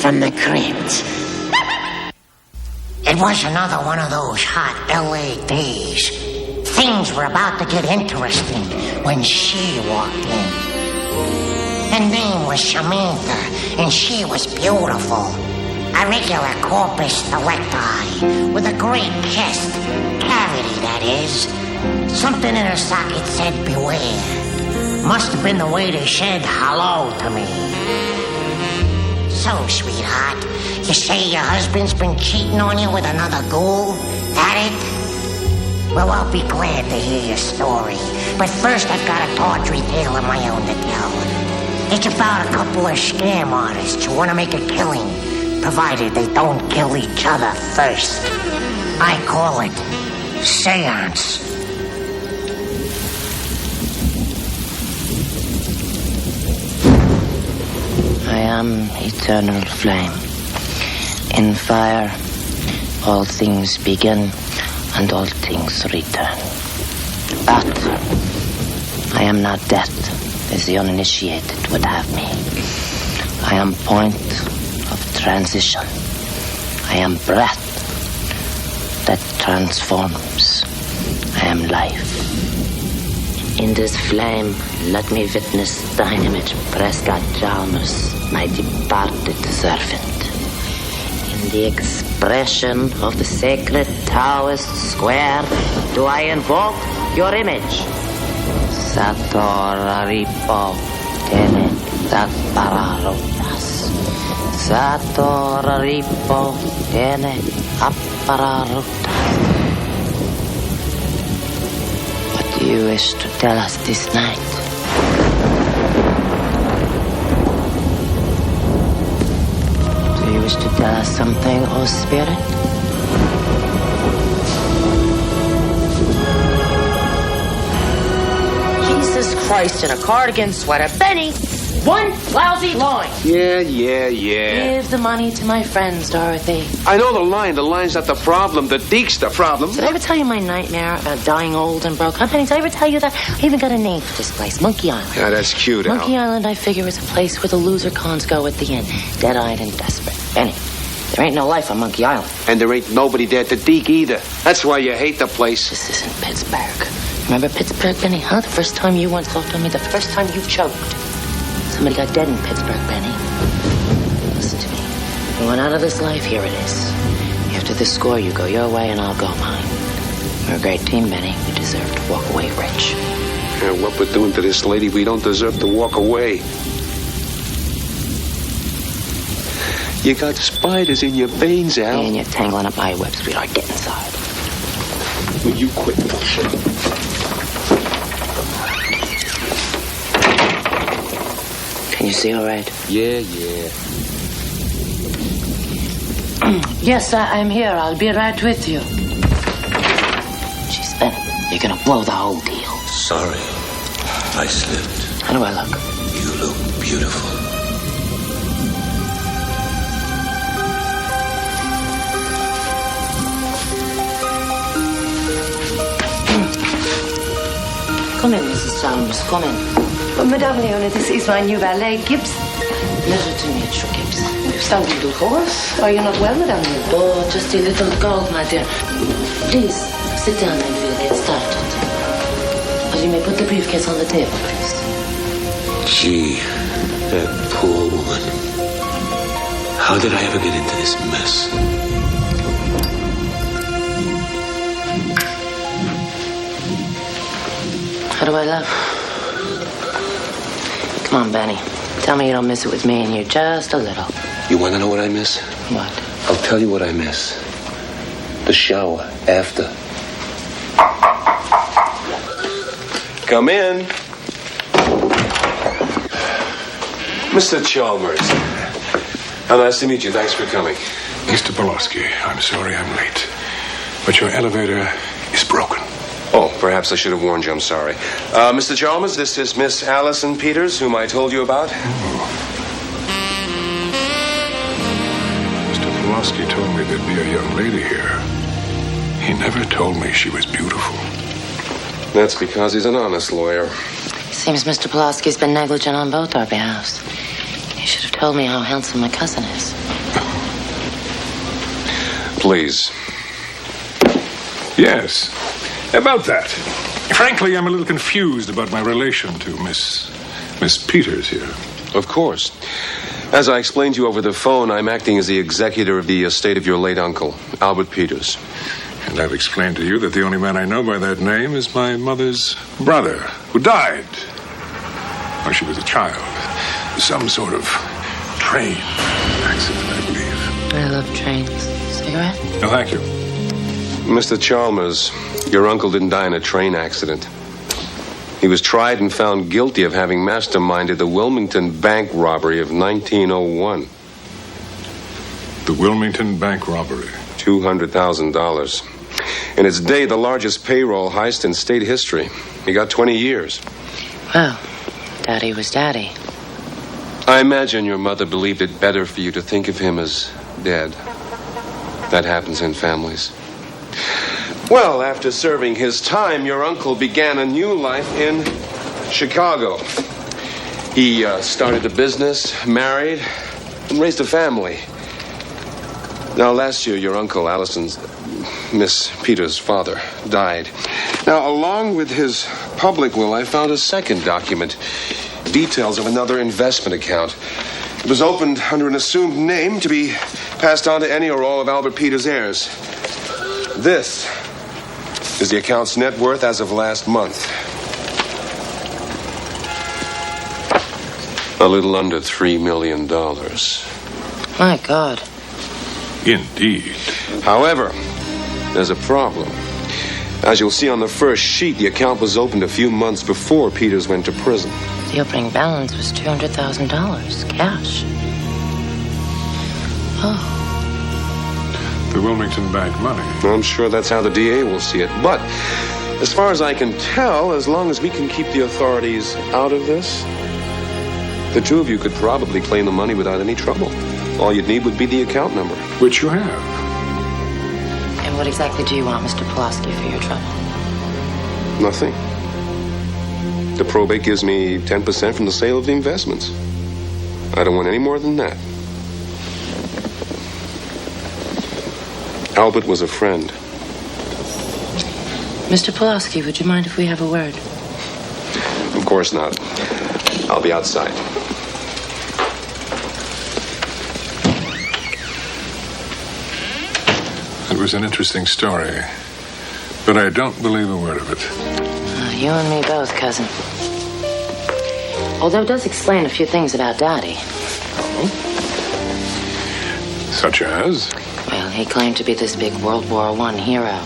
from the crypt. It was another one of those hot LA days. Things were about to get interesting when she walked in. Her name was Samantha, and she was beautiful. A regular corpus delicti, with a great chest, cavity that is. Something in her socket said beware. Must have been the way they said hello to me. So, sweetheart, you say your husband's been cheating on you with another ghoul? That it? Well, I'll be glad to hear your story. But first, I've got a tawdry tale of my own to tell. It's about a couple of scam artists who want to make a killing, provided they don't kill each other first. I call it seance. I am eternal flame. In fire, all things begin and all things return. But I am not death, as the uninitiated would have me. I am point of transition. I am breath that transforms. I am life. In this flame, let me witness thine image, Prescott Chalmers, my departed servant. In the expression of the sacred Taoist square, do I invoke your image. Sator Ripo Tene Appararotas. Sator Ripo Tene Appararotas. What do you wish to tell us this night? Do you wish to tell us something, O Spirit? Jesus Christ, in a cardigan sweater. Benny, one lousy line. Yeah. Give the money to my friends, Dorothy. I know the line. The line's not the problem. The deek's the problem. Did I ever tell you my nightmare about dying old and broke? Huh, Penny, did I ever tell you that? I even got a name for this place, Monkey Island. Yeah, that's cute, Al. Monkey Island, I figure, is a place where the loser cons go at the end. Dead-eyed and desperate. Benny, there ain't no life on Monkey Island. And there ain't nobody there at the deek either. That's why you hate the place. This isn't Pittsburgh. Remember Pittsburgh, Benny, huh? The first time you once talked to me, the first time you choked. Somebody got dead in Pittsburgh, Benny. Listen to me. We went out of this life, here it is. After this score, you go your way and I'll go mine. We're a great team, Benny. We deserve to walk away rich. Yeah, what we're doing to this lady, we don't deserve to walk away. You got spiders in your veins, Al. And you're tangling up my web, sweetheart. Get inside. Will you quit bullshit? Can you see all right? Yeah. Yes, I'm here. I'll be right with you. Jeez, Benny, you're gonna blow the whole deal. Sorry, I slipped. How do I look? You look beautiful. Come in, Mrs. Chalmers, come in. Madame Leona, this is my new valet, Gibbs. Pleasure to meet you, Gibbs. You sound a little hoarse. Are you not well, Madame Leona? Oh, just a little cold, my dear. Please, sit down and we'll get started. Well, you may put the briefcase on the table, please. Gee, that poor woman. How did I ever get into this mess? How do I look? Come on, Benny. Tell me you don't miss it with me and you just a little. You want to know what I miss? What? I'll tell you what I miss. The shower after. Come in. Mr. Chalmers. How nice to meet you. Thanks for coming. Mr. Pulaski, I'm sorry I'm late, but your elevator is broken. Oh, perhaps I should have warned you. I'm sorry. Mr. Chalmers, this is Miss Allison Peters, whom I told you about. Mr. Pulaski told me there'd be a young lady here. He never told me she was beautiful. That's because he's an honest lawyer. Seems Mr. Pulaski's been negligent on both our behalves. You should have told me how handsome my cousin is. Please. Yes, about that. Frankly, I'm a little confused about my relation to Miss Peters here. Of course. As I explained to you over the phone, I'm acting as the executor of the estate of your late uncle, Albert Peters. And I've explained to you that the only man I know by that name is my mother's brother, who died when she was a child. Some sort of train accident, I believe. I love trains. Cigarette? No, thank you. Mr. Chalmers, your uncle didn't die in a train accident. He was tried and found guilty of having masterminded the Wilmington bank robbery of 1901. The Wilmington bank robbery? $200,000. In its day, the largest payroll heist in state history. He got 20 years. Well, Daddy was Daddy. I imagine your mother believed it better for you to think of him as dead. That happens in families. Well, after serving his time, your uncle began a new life in Chicago. He started a business, married, and raised a family. Now, last year, your uncle, Miss Peters' father, died. Now, along with his public will, I found a second document. Details of another investment account. It was opened under an assumed name to be passed on to any or all of Albert Peters' heirs. This is the account's net worth as of last month. A little under $3 million. My God. Indeed. However, there's a problem. As you'll see on the first sheet, the account was opened a few months before Peters went to prison. The opening balance was $200,000, cash. Oh. The Wilmington bank money. I'm sure that's how the DA will see it. But as far as I can tell, as long as we can keep the authorities out of this, the two of you could probably claim the money without any trouble. All you'd need would be the account number. Which you have. And what exactly do you want, Mr. Pulaski, for your trouble? Nothing. The probate gives me 10% from the sale of the investments. I don't want any more than that. Albert was a friend. Mr. Pulaski, would you mind if we have a word? Of course not. I'll be outside. It was an interesting story, but I don't believe a word of it. You and me both, cousin. Although it does explain a few things about Daddy. Oh? Such as? Well, he claimed to be this big World War I hero.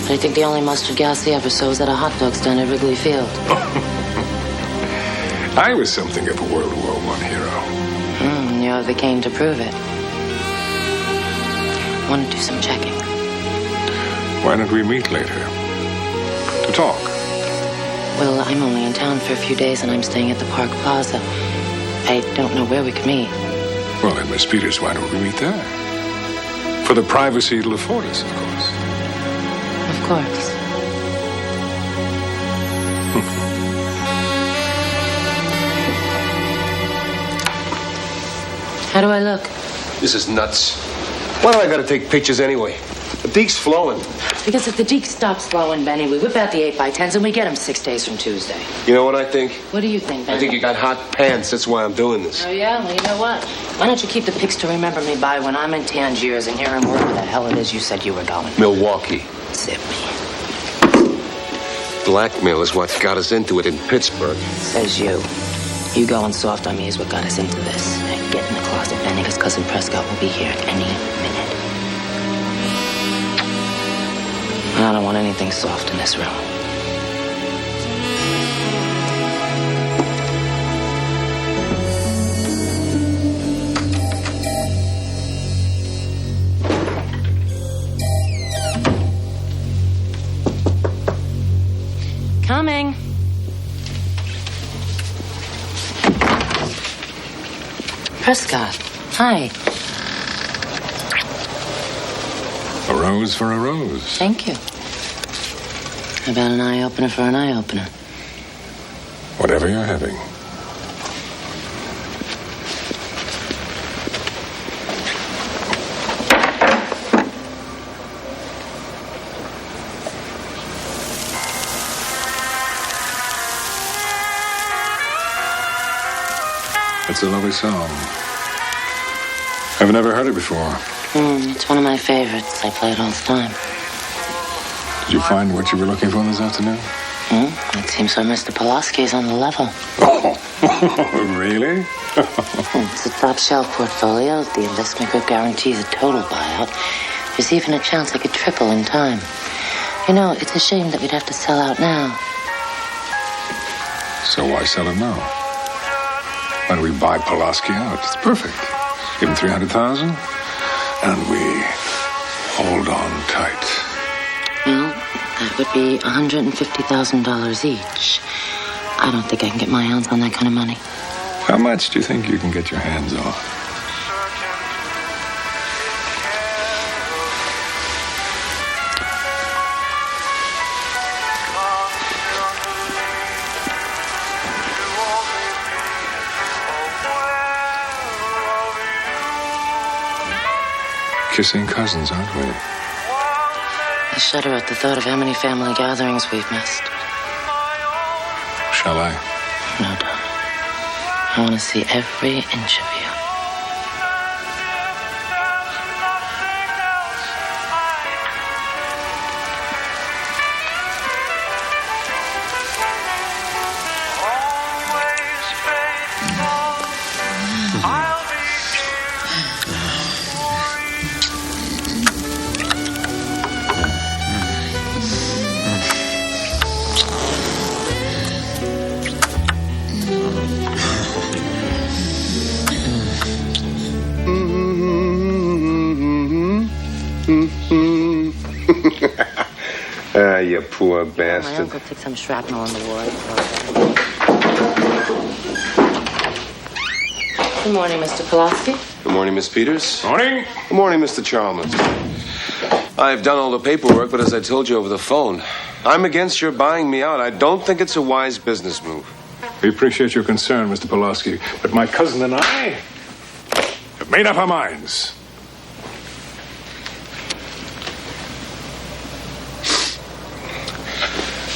But I think the only mustard gas he ever saw was at a hot dog stand at Wrigley Field. I was something of a World War I hero. You have the cane to prove it. I want to do some checking. Why don't we meet later? To talk. Well, I'm only in town for a few days and I'm staying at the Park Plaza. I don't know where we could meet. Well, at Miss Peters, why don't we meet there? For the privacy it'll afford us, of course. Of course. How do I look? This is nuts. Why do I gotta take pictures anyway? The deek's flowing. Because if the deek stops flowing, Benny, we whip out the 8x10s and we get him 6 days from Tuesday. You know what I think? What do you think, Benny? I think you got hot pants. That's why I'm doing this. Oh, yeah? Well, you know what? Why don't you keep the pics to remember me by when I'm in Tangiers and hearing wherever the hell it is you said you were going? Milwaukee. Zippy. Blackmail is what got us into it in Pittsburgh. Says you. You going soft on me is what got us into this. Now, get in the closet, Benny, because Cousin Prescott will be here any minute. I don't want anything soft in this room. Coming. Prescott, hi. A rose for a rose. Thank you. How about an eye-opener for an eye-opener? Whatever you're having. It's a lovely song. I've never heard it before. It's one of my favorites. I play it all the time. Did you find what you were looking for this afternoon? It seems so Mr. Pulaski's on the level. Oh, really? It's a top-shelf portfolio. The investment group guarantees a total buyout. There's even a chance I could triple in time. You know, it's a shame that we'd have to sell out now. So why sell it now? Why don't we buy Pulaski out? It's perfect. Give him $300,000, and we hold on tight. Well, that would be $150,000 each. I don't think I can get my hands on that kind of money. How much do you think you can get your hands on? Kissing cousins, aren't we? I shudder at the thought of how many family gatherings we've missed. Shall I? No, darling. I want to see every inch of you. You poor bastard. My uncle took some shrapnel on the ward. Good morning, Mr. Pulaski. Good morning, Miss Peters. Morning. Good morning, Mr. Chalmers. I've done all the paperwork, but as I told you over the phone, I'm against your buying me out. I don't think it's a wise business move. We appreciate your concern, Mr. Pulaski, but my cousin and I have made up our minds.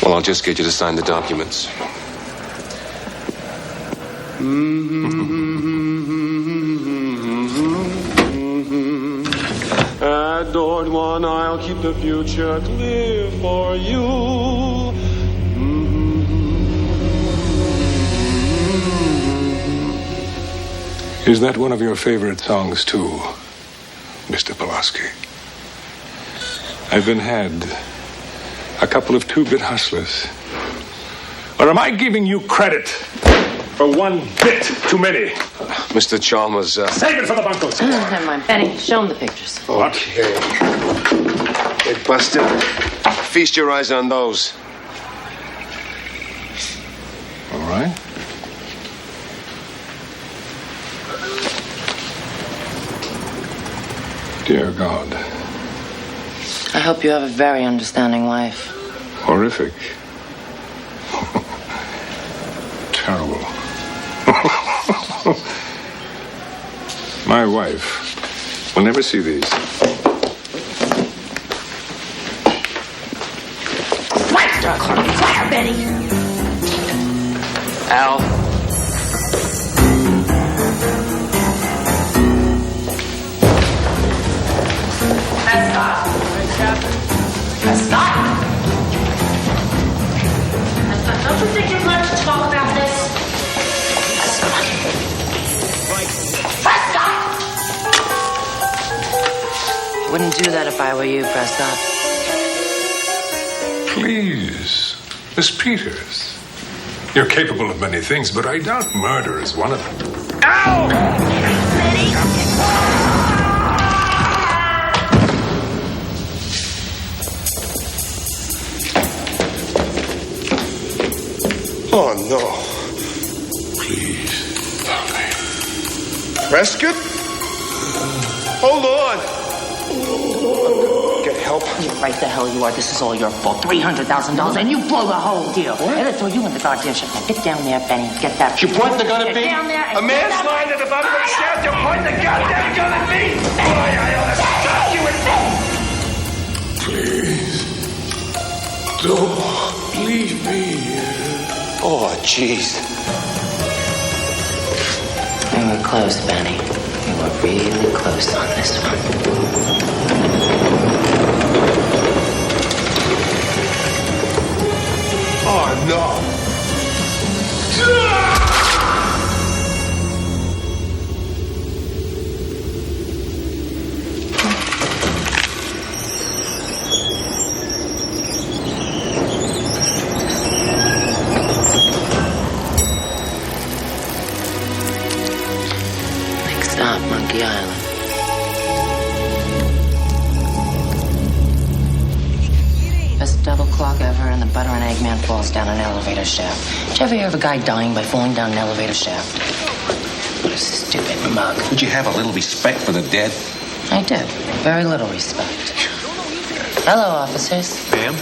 Well, I'll just get you to sign the documents. Adored one, I'll keep the future clear for you. Is that one of your favorite songs, too, Mr. Pulaski? I've been had a couple of two-bit hustlers. Or am I giving you credit for one bit too many? Mr. Chalmers, Save it for the bunkers. Never mind. Benny, show him the pictures. Okay. Hey, Buster, feast your eyes on those. All right. Dear God. I hope you have a very understanding wife. Horrific. Terrible. My wife will never see these. Fire, Benny! Al. Scott! Don't you think you're going to talk about this? Prescott! Wouldn't do that if I were you, Prescott. Please, Miss Peters. You're capable of many things, but I doubt murder is one of them. Ow! Oh, no. Please, tell me. Prescott? Hold on. Get help. You're right the hell you are. This is all your fault. $300,000 and you blow the whole deal. Hey, let's throw you in the goddamn shit. Now get down there, Benny. Get that. You point the gun at me? Get down there and A man's lying at the bottom of the shaft. You point the goddamn gun at me? Boy, I ought to stop you and... Don't leave me. Oh, jeez. You were close, Benny. You were really close on this one. Oh, no. Next stop, Monkey Island. Best double clock ever, and the butter and egg man falls down an elevator shaft. Did you ever hear of a guy dying by falling down an elevator shaft? What a stupid mug. Would you have a little respect for the dead? I do. Very little respect. Hello, officers. Ma'am?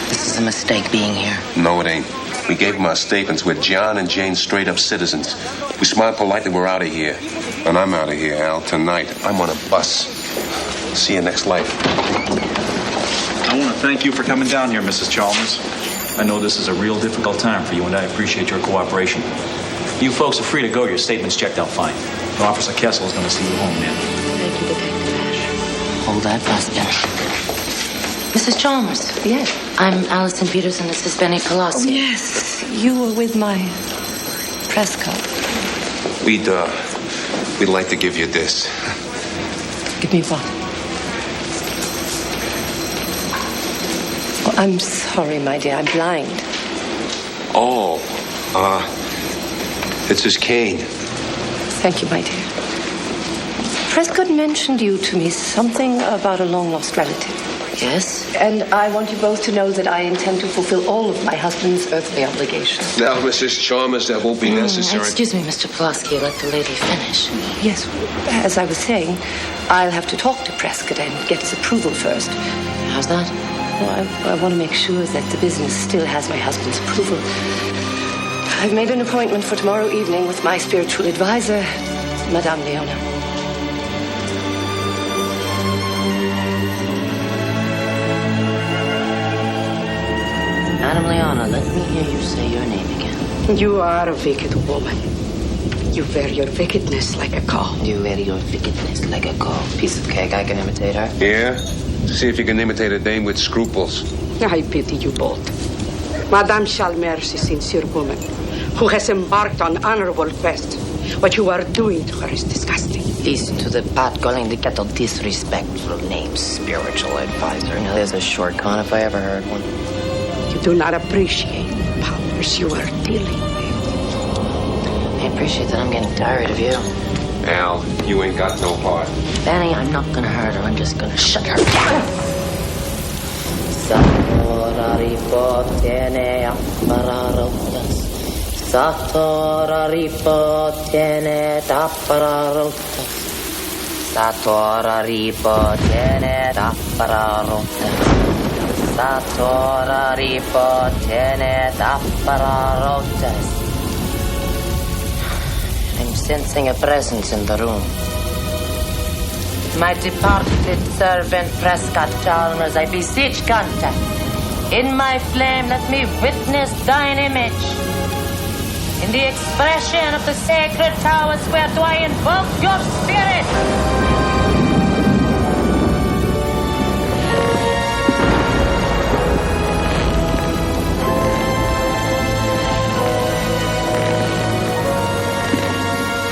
This is a mistake being here. No, it ain't. We gave them our statements. We're John and Jane straight-up citizens. We smiled politely. We're out of here. And I'm out of here, Al. Tonight, I'm on a bus. See you next life. I want to thank you for coming down here, Mrs. Chalmers. I know this is a real difficult time for you, and I appreciate your cooperation. You folks are free to go. Your statement's checked out fine. Officer Kessel is going to see you home, man. Thank you, Detective Ash. Hold that bus, Benny. Mrs. Chalmers. Yes. I'm Allison Peters, and this is Benny Pulaski. Oh, yes. You were with my Prescott. We'd like to give you this. Give me what? Oh, I'm sorry, my dear. I'm blind. Oh, it's his cane. Thank you, my dear. Prescott mentioned you to me, something about a long-lost relative. Yes? And I want you both to know that I intend to fulfill all of my husband's earthly obligations. Now, Mrs. Chalmers, that won't be necessary. Excuse me, Mr. Pulaski. Let the lady finish. Yes, as I was saying, I'll have to talk to Prescott and get his approval first. How's that? Well, I want to make sure that the business still has my husband's approval. I've made an appointment for tomorrow evening with my spiritual advisor, Madame Leona. Madame Leona, let me hear you say your name again. You are a wicked woman. You wear your wickedness like a cow. You wear your wickedness like a cow. Piece of cake, I can imitate her. Yeah? See if you can imitate a dame with scruples. I pity you both. Madame Chalmers is a sincere woman who has embarked on honorable quest. What you are doing to her is disgusting. Listen to the pot calling the kettle disrespectful name, spiritual advisor. Now, there's a short con if I ever heard one. You do not appreciate the powers you are dealing with. I appreciate that. I'm getting tired of you. Al, you ain't got no heart. Benny, I'm not gonna hurt her. I'm just gonna shut her down. Satoraripo tiene apararotas. Satoraripo tiene apararotas. Satoraripo tiene apararotas. Satoraripo tiene apararotas. I'm sensing a presence in the room. My departed servant, Prescott Chalmers, I beseech contact. In my flame, let me witness thine image. In the expression of the sacred towers, where do I invoke your spirit?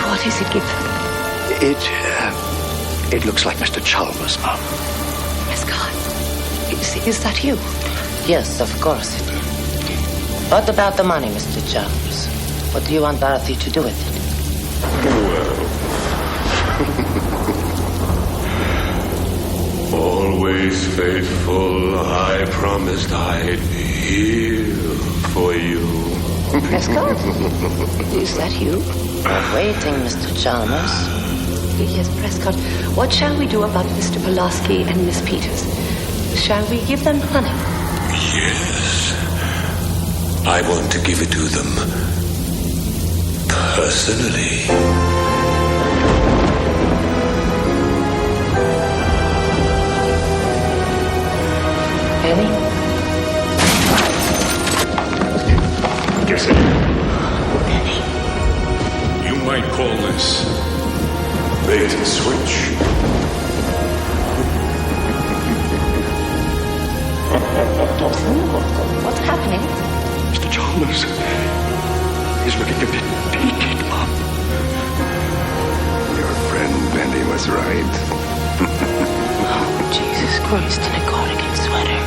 What is it, Gibbs? It looks like Mr. Chalmers, Mum. Prescott, is that you? Yes, of course. What about the money, Mr. Chalmers? What do you want Dorothy to do with it? Well, always faithful, I promised I'd be here for you. Prescott, is that you? I'm waiting, Mr. Chalmers. Yes, Prescott. What shall we do about Mr. Pulaski and Miss Peters? Shall we give them honey? Yes. I want to give it to them personally. Benny? Guess it. Benny. You might might call this bait and switch. What's happening? Mr. Chalmers is ready to be beaten, Mom. Your friend Benny was right. Oh, Jesus Christ, in a cardigan sweater.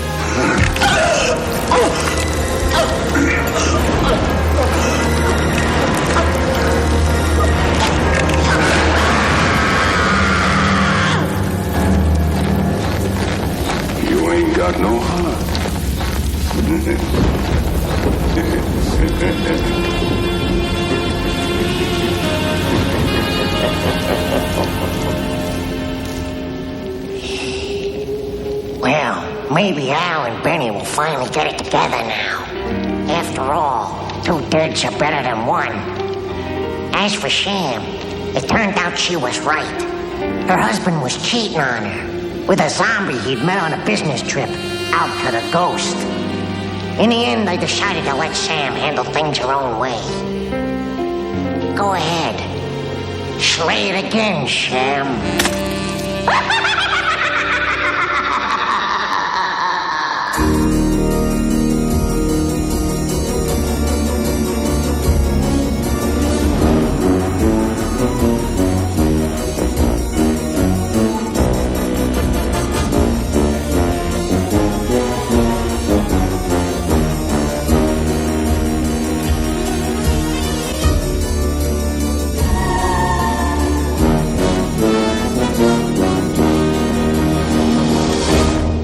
You ain't got no heart. Well, maybe Al and Benny will finally get it together now. After all, 2 deads are better than 1. As for Sham, it turned out she was right. Her husband was cheating on her with a zombie he'd met on a business trip out to the Ghost. In the end, they decided to let Sam handle things her own way. Go ahead. Slay it again, Sham.